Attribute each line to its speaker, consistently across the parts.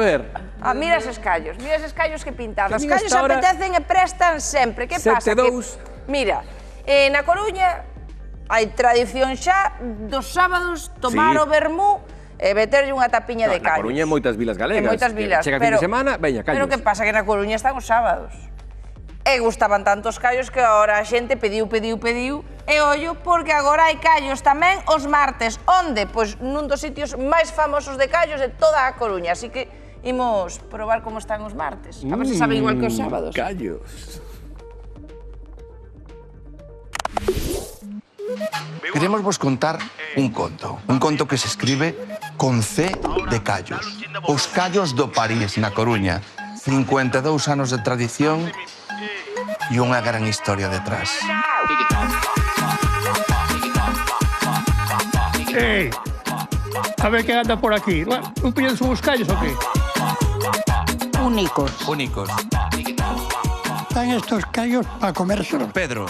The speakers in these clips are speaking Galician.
Speaker 1: ver.
Speaker 2: Mira eses callos que pintados. Os callos apetecen e prestan sempre. Que pasa?
Speaker 1: 7-2.
Speaker 2: Mira, na Coruña hai tradición xa dos sábados tomar o vermú e meterlle unha tapiña de callos.
Speaker 1: Na Coruña moitas vilas galegas.
Speaker 2: Moitas vilas.
Speaker 1: Chega fin de semana, veña, callos.
Speaker 2: Pero que pasa? Que na Coruña están os sábados. E gustaban tantos callos que agora a xente pediu. E ollo, porque agora hai callos tamén os martes. Onde? Pois nun dos sitios máis famosos de callos de toda a Coruña. Así que imos probar como están os martes. A ver se saben igual que os sábados.
Speaker 1: Callos.
Speaker 3: Queremos vos contar un conto que se escribe con C de callos. Os callos do París, na Coruña. 52 anos de tradición e unha gran historia detrás.
Speaker 4: Ei, a ver quen anda por aquí. Non pillan os callos ou qué?
Speaker 5: Únicos.
Speaker 4: Están estos callos para comérselos.
Speaker 3: Pedro,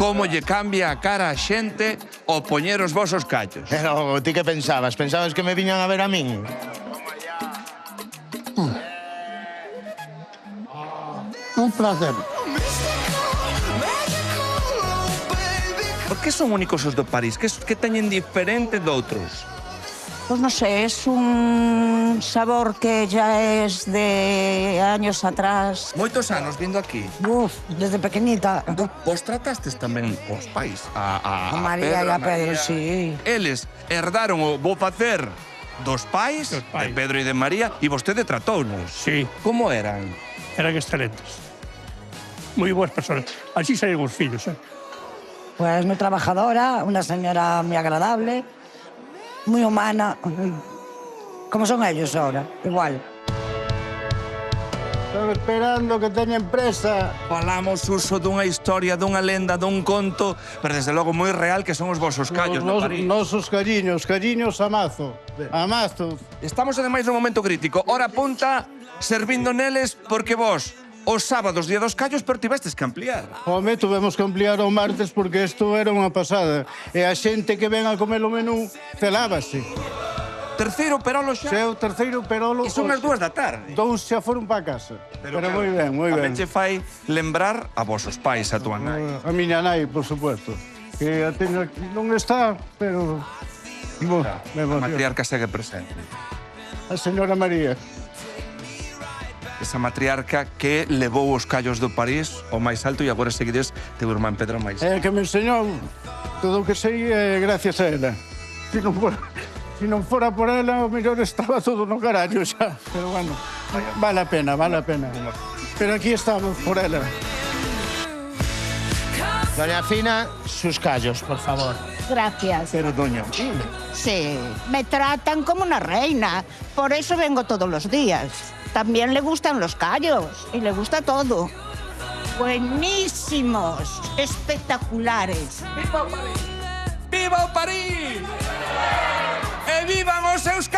Speaker 3: como lle cambia a cara a xente ao poñer os vosos callos?
Speaker 6: Pero ti que pensabas? Pensabas que me viñan a ver a min?
Speaker 4: Un placer.
Speaker 3: Por que son únicos os do París? Que teñen diferente doutros?
Speaker 5: Pues no sé, es un sabor que ya es de años atrás.
Speaker 3: Moitos anos vindo aquí.
Speaker 5: Uf, desde pequeñita.
Speaker 3: Vos tratastes tamén os pais? A
Speaker 5: María e a Pedro,
Speaker 3: María.
Speaker 5: sí.
Speaker 3: Eles herdaron o bo facer dos pais, de Pedro e de María, e vostede tratounos.
Speaker 4: Sí.
Speaker 3: Como eran?
Speaker 4: Eran excelentes. Muy buenas personas. Así salieron os fillos,
Speaker 5: Pues muy trabajadora, una señora muy agradable, muy humana. Como son ellos ahora, igual.
Speaker 6: Estaba esperando que teña empresa.
Speaker 3: Falamos uso dunha historia, dunha lenda, dun conto, pero desde logo moi real que son os vosos callos do París.
Speaker 6: Nosos calliños a mazo. A mazo.
Speaker 3: Estamos ademais nun momento crítico. Hora punta, servindo neles, porque vos, os sábados, día dos callos, pero tivestes que ampliar.
Speaker 6: Home, tuvemos que ampliar o martes porque isto era unha pasada. E a xente que ven a comer o menú celábase.
Speaker 3: Terceiro perolo xa?
Speaker 6: Seu terceiro perolo...
Speaker 3: E son as 2 da tarde.
Speaker 6: Dous xa foron para casa. Pero
Speaker 3: claro,
Speaker 6: moi ben.
Speaker 3: Tamén che fai lembrar a vosos pais, a túa nai.
Speaker 6: A miña nai, por supuesto. Que a teño aquí. Non está, pero...
Speaker 3: A matriarca segue presente.
Speaker 6: A señora María.
Speaker 3: Esa matriarca que levou os callos do París ao máis alto e agora seguides teu irmán Pedro máis.
Speaker 6: Que me enseñou todo o que sei gracias a ela. Se non fora por ela, o mellor estaba todo no carallo xa. Pero bueno, vale a pena. Pero aquí estamos por ela. Doña Fina, sus callos, por favor.
Speaker 7: Gracias.
Speaker 6: Pero doña...
Speaker 7: Sí, me tratan como una reina. Por eso vengo todos los días. También le gustan los callos y le gusta todo. Buenísimos, espectaculares.
Speaker 3: Viva o París! E vivan os seus